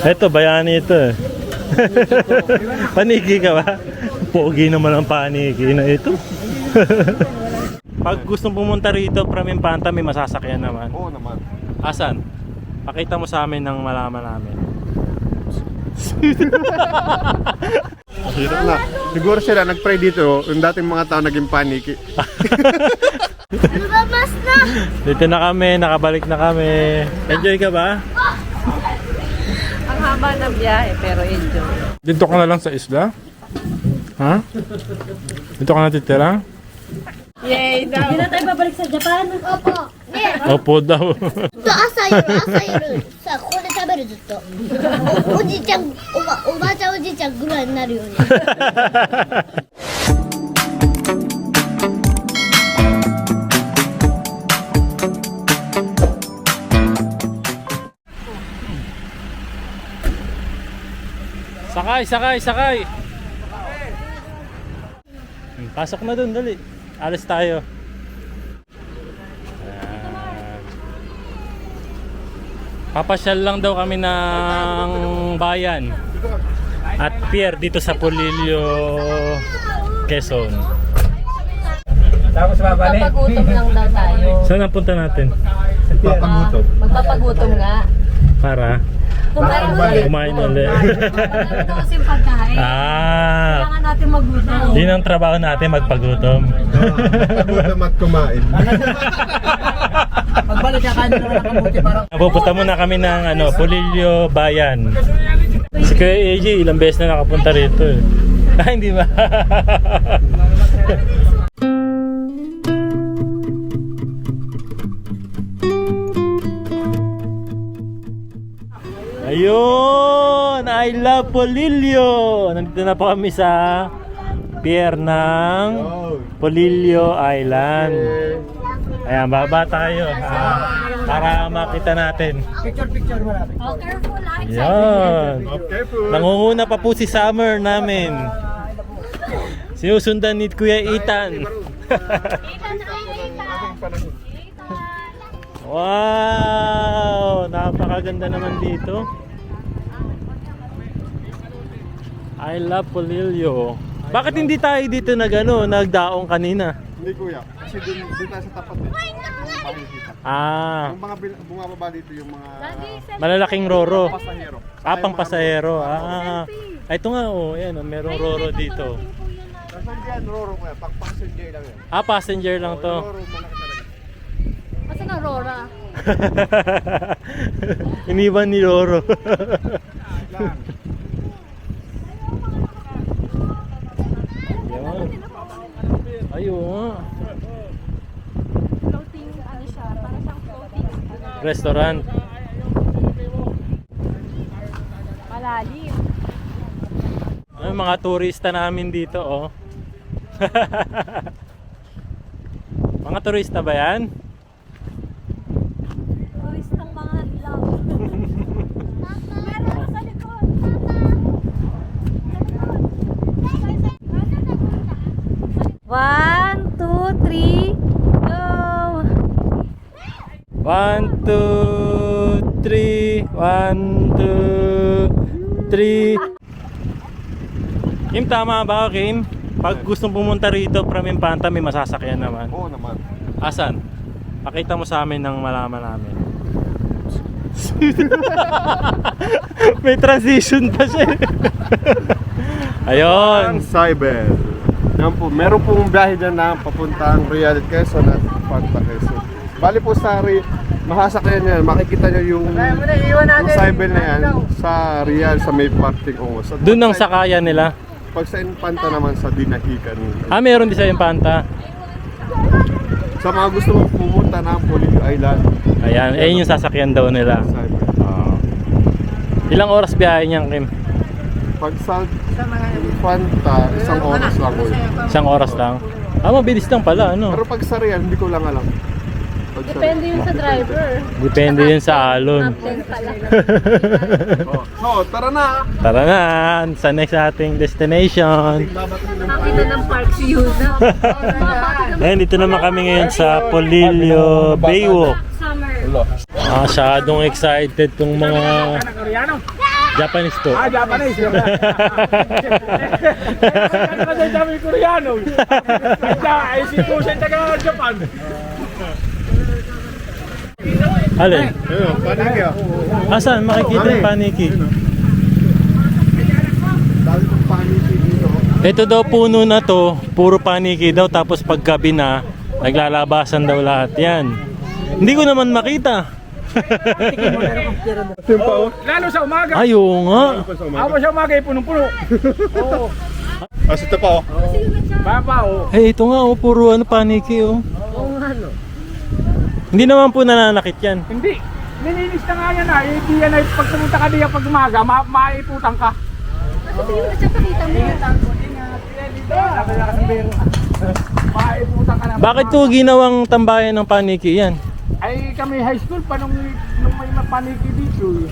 Ito, bayani ito eh. Paniki ka ba? Pogi naman ang paniki na ito. Pag gustong pumunta rito from Infanta, may masasakyan naman. Oo naman. Asan? Pakita mo sa amin nang malaman namin. Hirap na. Siguro sila nag-pray dito, yung dating mga tao naging paniki. Lumabas na! Dito na kami, nakabalik na kami. Enjoy ka ba? Ang haba ng biyahe, pero enjoy. Dito ka na lang sa isla? Ha? Dito ka na titira? Yay! Hindi na tayo babalik sa Japan. Opo. Opo daw. ずっと朝夜さあここで食べるずっとおじいちゃんおばあちゃんおじいちゃんぐらいになるように Sakay! Pasok na dun, dali. Alis tayo. Papasyal lang daw kami ng bayan at pier dito sa Polillo, Quezon. Magpapagutom lang daw tayo. Saan ang punta natin? Papagutom. Magpapagutom nga. Para kumain ulit. Ito kasing pagkain. Kailangan natin magutom. Yun ang trabaho natin, magpagutom. Papagutom at kumain. Pagbalik ka kanin naman ng kamuti parang Pupunta muna kami ng Polillo Bayan. Si Kuya AJ, ilang beses na nakapunta rito eh. Hindi ba? Ayun! I love Polillo! Nandito na po kami sa pier ng Polillo Island. Ayan, baba tayo para makita natin. picture mo natin. Oh, careful ha. Ayan. Careful. Nangunguna pa po si Summer namin. Sinusundan ni Kuya Ethan. Wow! Napakaganda naman dito. I love Polillo. Bakit hindi tayo dito nagdaong kanina? Hindi kuya, kasi dun tayo sa tapat eh. Pakikita. Yung mga bumababa dito yung mga Malalaking roro. pasahero. Pang pasahero. Ito nga ayan, merong roro dito. Nasaan yan, Roro kuya? Passenger lang yan. Passenger lang to. Roro, malaki talaga. Asan ang Rora? Iniwan ni Roro. Lang. Ayun. Floating, ano siya? Para siyang floating. Restaurant. Malalim. Ay, mga turista namin dito, oh. Mga turista ba yan? Turistang mga ilaw. Meron sa likod. 1, 2, 3, go! 1, 2, 3. 1, 2, 3. Kim, tama ba, Kim? Pag gustong pumunta rito from Infanta, may masasakyan naman. Oo naman. Asan? Pakita mo sa amin nang malaman namin. May transition pa siya. Ayun. Ang Cyber. Yan po, meron pong biyahe dyan na papuntang Real Quezon at Infanta Quezon. Bali po sa mahasakyan yan, makikita nyo yung Cyber na yan sa Real, sa may parting Ongos. Doon ang sakayan nila. Pag sa Infanta naman sa Dinahican. Meron din sa Infanta. Sa mga gusto mong pumunta ng Polillo Island. Ayan, ayun yung sasakyan daw nila. Cyber. Ilang oras biyahe niyan, Kim? Pag sa Infanta, isang oras lang po. Isang oras lang. Mabilis lang pala, ano? Pero pag sa Real, hindi ko lang alam. Pag sa Depende yun sa driver. Depende yun sa alon. Captain pala. So, tara na! Tara na, sa next ating destination. Nakita ng park si Yuna. Ayan, dito naman kami ngayon sa Polillo Baywalk. Summer. Masyadong excited tong mga Japanese po. Japanese. Ano kasi sabi Koreano? Ay, si Kusen taga Japan. Alin? Ayun, paniki ah. Asan makikita yung paniki? Dahil kong paniki dito. Ito daw puno na to, puro paniki daw, tapos paggabi na, naglalabasan daw lahat yan. Hindi ko naman makita. Yung pa oh. Lalo sa umaga. Ay, oo nga. Ako sa umaga ay punong-puno. Oo. As ito pa oh. Baba oh. Eh, ito nga, oh, puro ano, paniki, oh. Hindi naman po nananakit yan. Hindi. Nilinis na nga yan ah. Hindi yan ay pag pumunta ka diyan pag umaga, maiputan ka. Maiputan ka na. Bakit to ginawang tambayan ng paniki yan? Ay kami high school pa nung may mapaniki dito eh.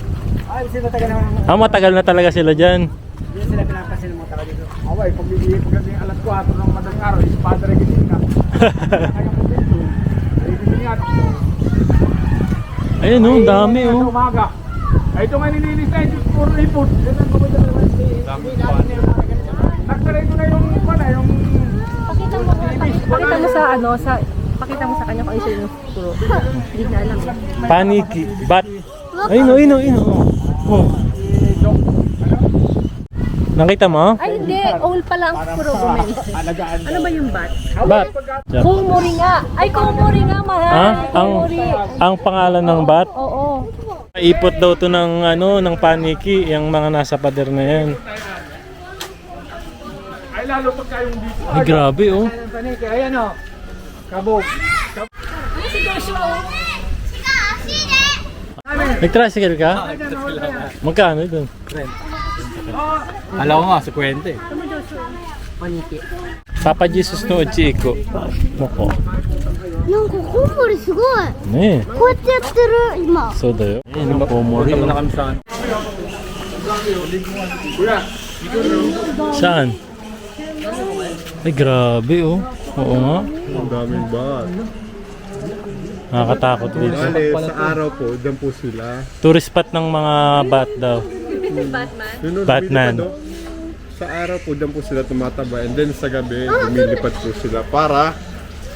Ay, sila taga naman. Matagal na talaga sila dyan. Hindi sila pinapasin ng mga taga dito. Away, pagdating alas 4 ng madaling araw, is Padre Gising ka. Kaya mo dito. Ay, bisingat. Ayun, oh, dami, Sa oh. umaga. Ay, ito nga nilinis na ito, puro ipot. Nagtaray ko na yung Pakita mo sa ano, pakita mo sa kanya kung isa yung puro. Hindi na alam. Paniki, bat. Ayun, oh, ayun, oh, ayun, oh. Oh. Nakita mo? Ay, hindi. All pa lang puro gumen. Ano ba yung bat? Bat. Kumori nga. Ay, kumori nga, mahal. Ha? Kumori. Ang pangalan ng bat? Oo. Ipot daw to ng ano, ng paniki, yung mga nasa pader na yan. ay lalo pagka yung dito. Ay, grabe, oh. Ayan o. Kabog. Si Joshua. Nag-tricycle ka? Magkano doon? Alam ko nga, sa kwente. Papa Jesus no Chiko. Moko. なんかコウモリすごい。 Ne. こうやってやってる今。 So dayo. Ano ba komori? kami saan. Saan? Ay, grabe, oh. Oo nga. Ang daming bat. Nakakatakot dito. Bale, sa araw po, dyan po sila. Tourist spot ng mga bat daw. Yun, no, Batman. lumilipad, oh. Sa araw po, dyan po sila tumataba. And then sa gabi, lumilipad po sila para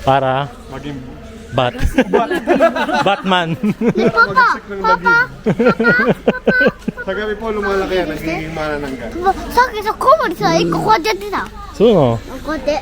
Para maging bat. Batman. magisik ng lagim. Sa gabi po, lumalaki yan. Nagiging mana ng gas. さっきさコウモリさ一個こうやってやってた。 So, no? こうやって。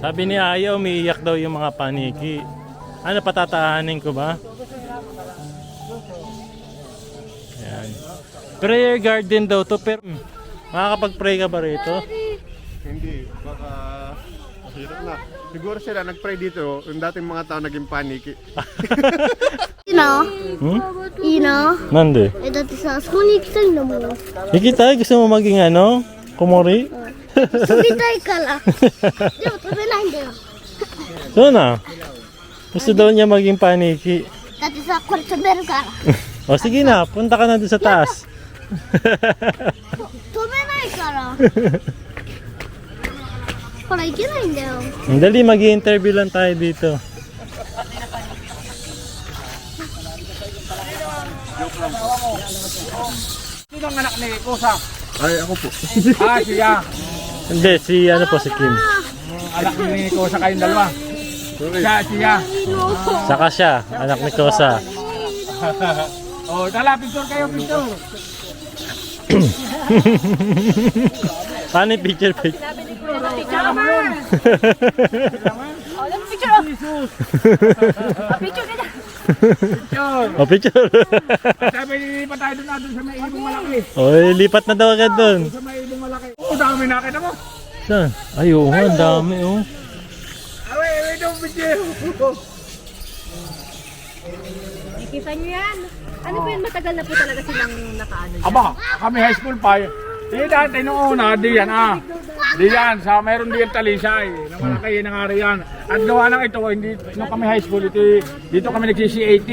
Sabi ni Aya, umiiyak daw yung mga paniki. Ano, patatahanin ko ba? Ayan. Prayer garden daw to, pero makakapag-pray ka ba rito? Hindi, baka mahirap na. Siguro sila nag-pray dito, yung dating mga tao naging paniki. いいな。 Hmm? いいな。 Nande? だってさ、あそこに行きたいんだもん。飛 Ikita, gusto mo maging ano? Kumori? びたいから。でも飛べないんだよ。 So na. Gusto daw niya maging paniki. だってさ、これ飛べるから。 O sige na, punta ka na doon sa taas. 飛べないから。ほら、行けないんだよ。 Dali, mag-i-interview lang tayo dito. Sino ang anak ni Kusa? Ay, ako po. Siya. Hindi, si ano po, si Kim. Anak ni Kusa kayong dalawa. Siya. Saka siya, anak ni Kosa. Oh, tala, picture kayo, picture. Paano yung picture? Picture naman. Picture. Jesus. Picture ka dyan. Picture. O, picture. Sabi, nilipat tayo doon sa may ibong malaki. O, lipat na daw agad doon. Sa may ibong malaki. Oo, dami nakita mo. Saan? Ay, oo nga, ang dami, oh. Away, itong picture. Kita nyo yan. Ano po yun, matagal na po talaga silang nakaano dyan? Aba, kami high school pa. Dati nung una, diyan Diyan, mayroon diyan Talisay. Na malaki, nangari yan. At gawa ng ito, hindi, nung kami high school, dito kami nag-CC80.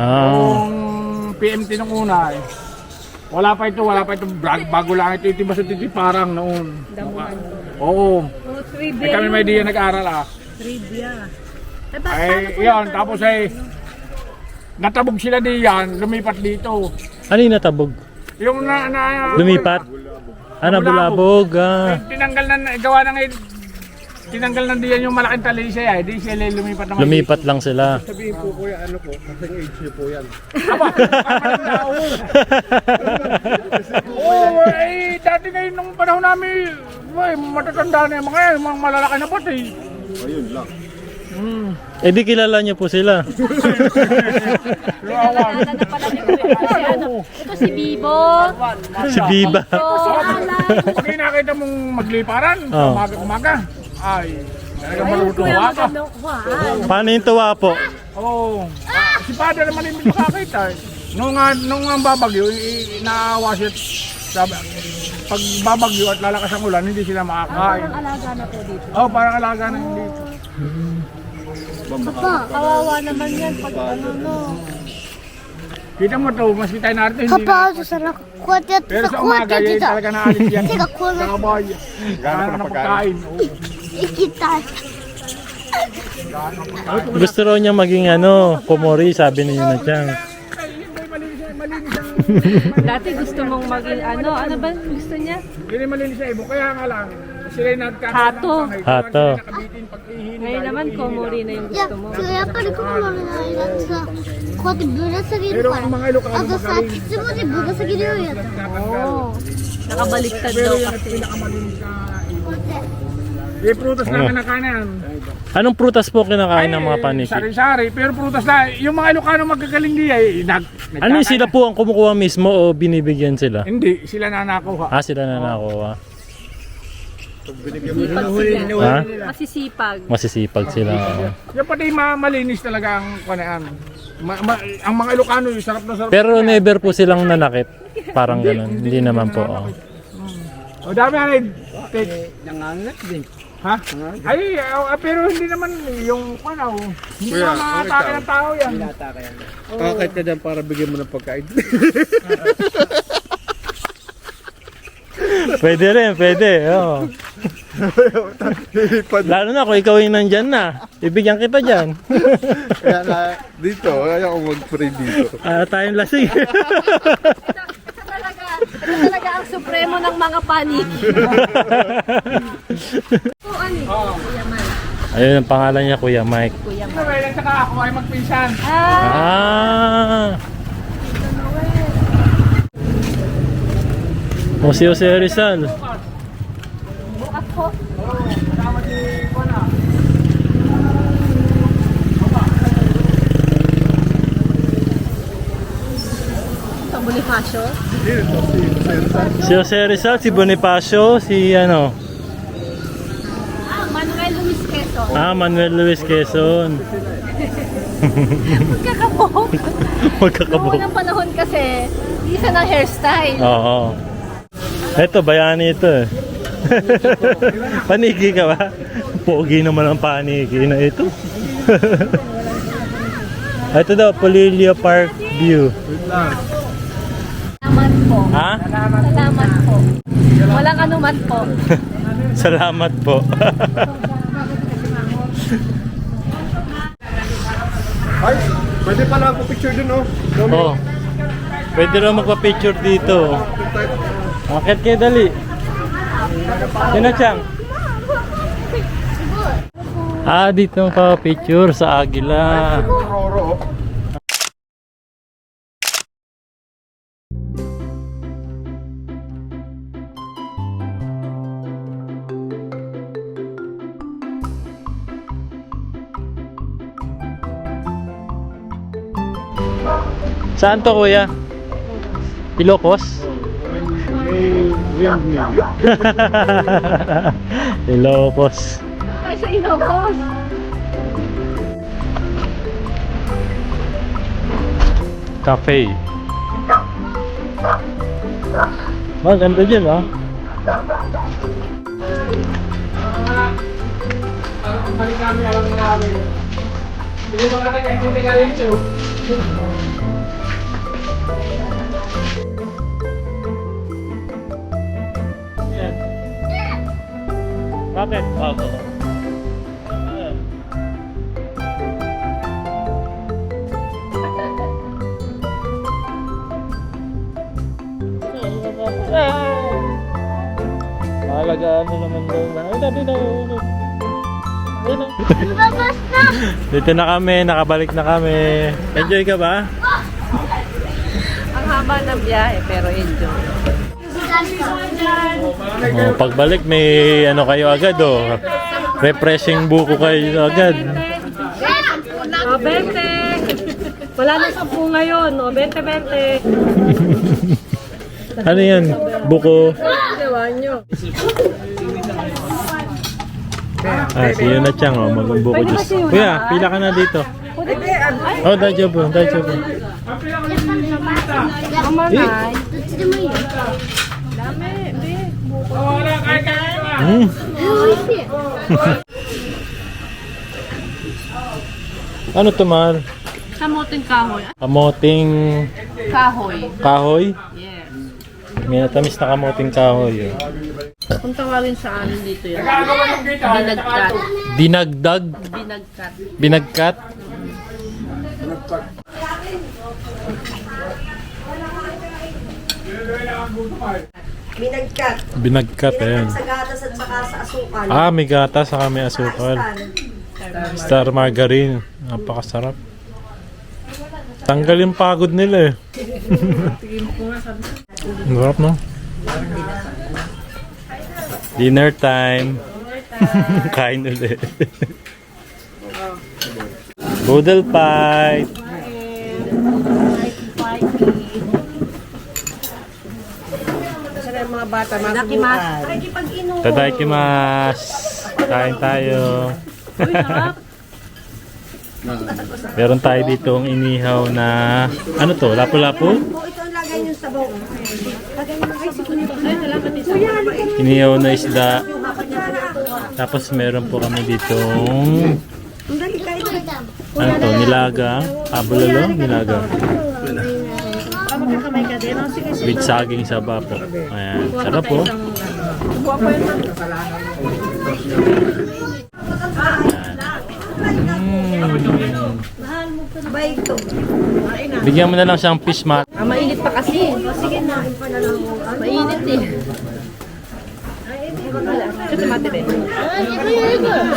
Yung PMT nung una wala pa ito, bago lang ito, ito basta parang noon. Damuhan. Oo. Oh, trivia. Kami may diyan nag-aral Trivia. Yun, tapos natabog sila diyan, lumipat dito. Ano yung natabog? Yung Lumipat? Nabulabog. Tinanggal na diyan yung malaking Talisay di sila lumipat naman. Lumipat lang sila. Sabihin po kuya, ano po, kasing age niyo po yan. Aba, dati ngayon nung panahon namin, matatanda na yung mga yan, mga malalaki na pati. Ayun lang. Di kilala niyo po sila. Kilala na pala ni Kuya. Kasi ano, ito si Bibo. Si Biba. Si Alan. Pag nakita mong magliparan, umaga, ay, talagang Ayun, maluto Kuya, ka. magandang kuhaan. Paano yung tuwa po? Oo. Si Father naman hindi makakita. Nung ang babagyo, naawa siya. Pag babagyo at lalakas ang ulan, hindi sila makakain. Parang alaga na po dito. Parang alaga na hindi. Kawawa naman yan pag ano no. Kita mo to, mas kita natin hindi Papa, na.こうやってやって Pero さ、 sa こうやって umaga, やって yun た。 talaga naalis yan. 手がこうな Sa って kabahay. Gano'n Gano'n pa na pagkain? pagkain. Oo. 生きたい。 Gusto raw niya maging kumori, sabi ni Yunachang. Dati gusto mong maging ano ba gusto niya? Hindi malinis sa ibo, kaya nga lang. Sila yung nagkakaroon Hato. ng pangay. Hato. Nakabitin pag ihini. Ngayon naman komori na yung いや、 gusto mo. やっぱりこのままの間ってさ、こうやってぶら下げる Pero から ang。mga Ilocano あとさ、 magaling. いつもでぶら下げるようにやった。 Oo. Nakabaliktad Pero daw yun ang kasi. pinakamalinis na ibo. Prutas na kinakanan. Anong prutas po kinakain ng mga paniki? Sari-sari, pero prutas na. Yung mga Ilocano magkagaling di Ano yung sila po ang kumukuha mismo o binibigyan sila? Hindi, sila nanakuha. Sila na nakuha. Sipag sila. Ha? Masisipag. Masisipag sila. Yung pati malinis talaga ang kanaan. Ang mga Ilocano, yung sarap na sarap. Pero never po silang nanakit. Parang ganun. Hindi naman po. O dami na Nangangat din. Ha? Ay, pero hindi naman yung hindi Kuya, naman okay atake tao. ng tao yan. Kakait ka dyan para bigyan mo ng pagkain. Pwede rin, pwede. Oo. Lalo na kung ikaw yung nandyan na. Ibigyan kita dyan. Kaya na, dito, ayaw ko mag-pray dito. Tayong lasing. Ito talaga ang supremo ng mga paniki. Kuya Mike. Ayun ang pangalan niya, Kuya Mike. Kuya Mike. Noel, at saka ako ay magpinsan. Si Jose Rizal. Bukas po. Kasama si Kona. Sa Bonifacio. Si Jose Rizal, si Bonifacio, si Manuel Luis Quezon. Manuel Luis Quezon. Magkakabog. Noong Magkakabog. unang panahon kasi, isa ng hairstyle. Oo. Eto, bayani ito eh. Paniki ka ba? Pogi naman ang paniki na ito. Ito daw, Polilio Park View. Salamat po. Ha? Salamat po. Walang anuman po. Salamat po. Ay, pwede pala ako picture dun, oh. Oh. Pwede raw magpa-picture dito. Akit kayo dali. Yunachang. Dito magpa-picture sa Agila. Roro, oh. Saan to, kuya? Ilocos? Ilocos. Ay, sa Ilocos. Cafe. Maganda dyan, ah. Balik namin, alam na namin. Hindi mo natin kaya kung tingnan rin siya. Bakit? Bago. Alagaan mo naman daw na. Ay, dati na. Lumabas na! Dito na kami, nakabalik na kami. Enjoy ka ba? Ang haba ng biyahe, pero enjoy. Oh, pagbalik may ano kayo agad oh. Refreshing buko kayo agad. O, 20! Wala na 10 ngayon, o, 20-20. Ano yan? Buko. Ewan nyo. Si Yuna-chan oh, mag-buko juice. Kuya, pila ka na dito. Oh, dajo po, dajo po. Mamanay. どっちでもいいよ。 Dami, big. Wala, kahit kaya na. 美味しい。 Ano to, Mar? Kamuting kahoy. Kamoting Kahoy. kahoy? Yes. May natamis na kamoting kahoy. Oh. Kung tawagin sa amin dito yan. Gagawa ng kita. Binagkat. Dinagdag? Binagkat. Binagkat? Binagkat. Binagkat, ayan. Sa gatas at saka sa asukal. May gatas, saka may asukal. Star margarine. Napakasarap. Tanggal yung pagod nila eh. Ang sarap, no? Dinner time. Kain ulit. Boodle fight. Sana yung mga bata masubukan. Tadaikimasu. Kain tayo. Meron tayo ditong inihaw na ano to? Lapu-lapu? Oh, ito ang lagay nyo sa sabaw. Lagay nyo sa sabaw. Inihaw na isda. Tapos meron po kami ditong Ang dali kayo. ano to? Nilagang. Bulalo? Nilagang. Magkakamay ka din. Sige, sige. With saging saba po. Ayan. Sarap po. Ba ito? Bigyan mo na lang siyang fish mat. Mainit pa kasi. Sige na. Mainit eh. Ito mati ba?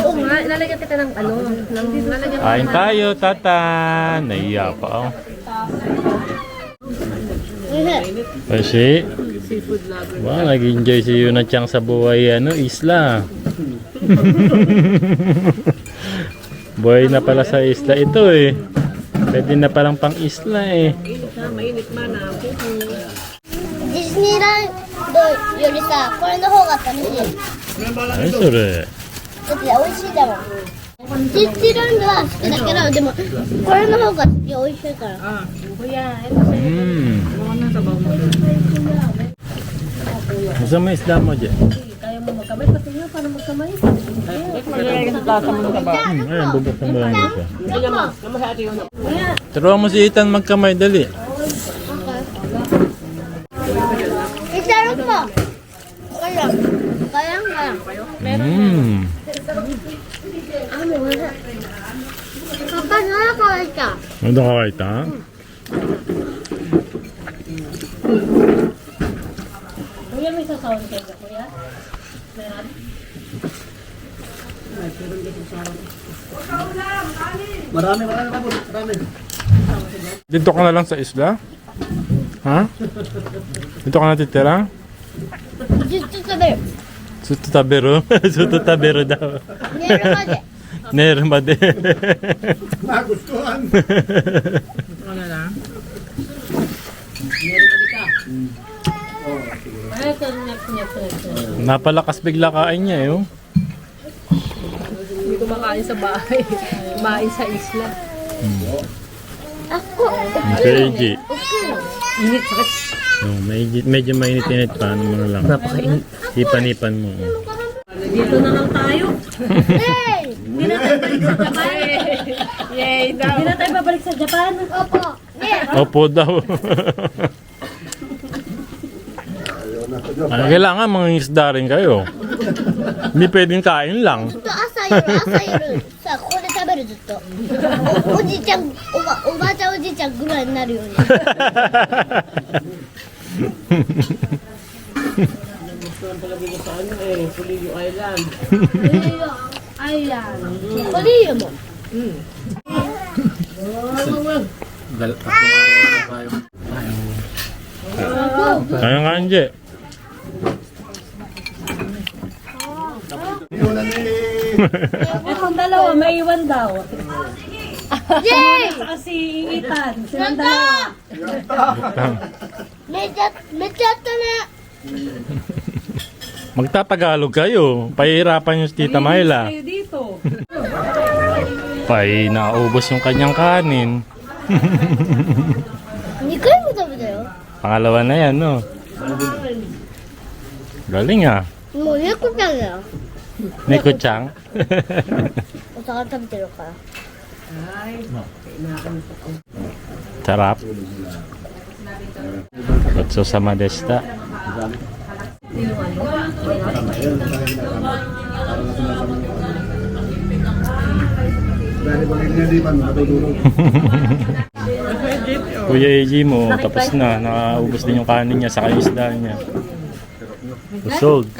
Oo nga, ilalagyan kita ng ano. Ilalagyan Kain tayo, tatan. Naiya pa oh. Kasi, wow, nag-enjoy si Yuna-chan sa buhay, isla. Buhay na pala sa isla ito eh. Pwede na palang pang isla eh. ディズニーランドよりさ、これの方が楽しい。何それ？だって美味しいだもん。ディズニーランドは好きだけど、でもこれの方が美味しいから。Masa may isda mo dyan? Kaya mo magkamay, pati nga, paano magkamay? Ayan, bubuk ng barangay ko. Turuan mo si Ethan magkamay, dali. Isarap mo. Kaya. Kaya nga. Papa, nakakawal ka. Ano ka kaita? Kuya, may sasawin kayo ka, kuya? Meron? Dito ka na lang sa isla? Ha? Dito ka natitira? ずっと食べる。 Suto tabero. Suto tabero daw. 寝るまで。 Nerma de. Ay, ito, net. Napalakas bigla kain niya eh. Oh. Hindi kumakain sa bahay. Kumain sa isla. Ako, Kuya AJ. Init, sakit. Oh, medyo mainit-init pa. Ano mo na lang. Napakainit. Ipan-ipan mo. Dito na lang tayo. Hey! Hindi na tayo balik sa Japan. Yay daw. Hindi na tayo babalik sa Japan. Opo. Opo daw. Kailangan mga isda rin kayo. Hindi pwedeng kain lang. ずっと朝夜さここで食べるずっとおじいちゃんおばあちゃんおじいちゃんぐらいになるように Ayan. Paliyo mo. Kaya nga, Anje. Itong dalawa, may iwan daw. Yay! Saka si Ethan. Silang dalawa. めっちゃあったね Magtatagalog kayo. Pahihirapan yung si Tita Myla. Kayo dito. Pay, naubos yung kanyang kanin. 2回も食べたよ Pangalawa na yan, no? Galing ah. もう猫ちゃんだよ Neko-chan. お魚食べてるから Sarap. Gotsosama deshita. Kuya AJ mo, tapos na. Nakaubos din yung kanin niya sa isda niya. Busog.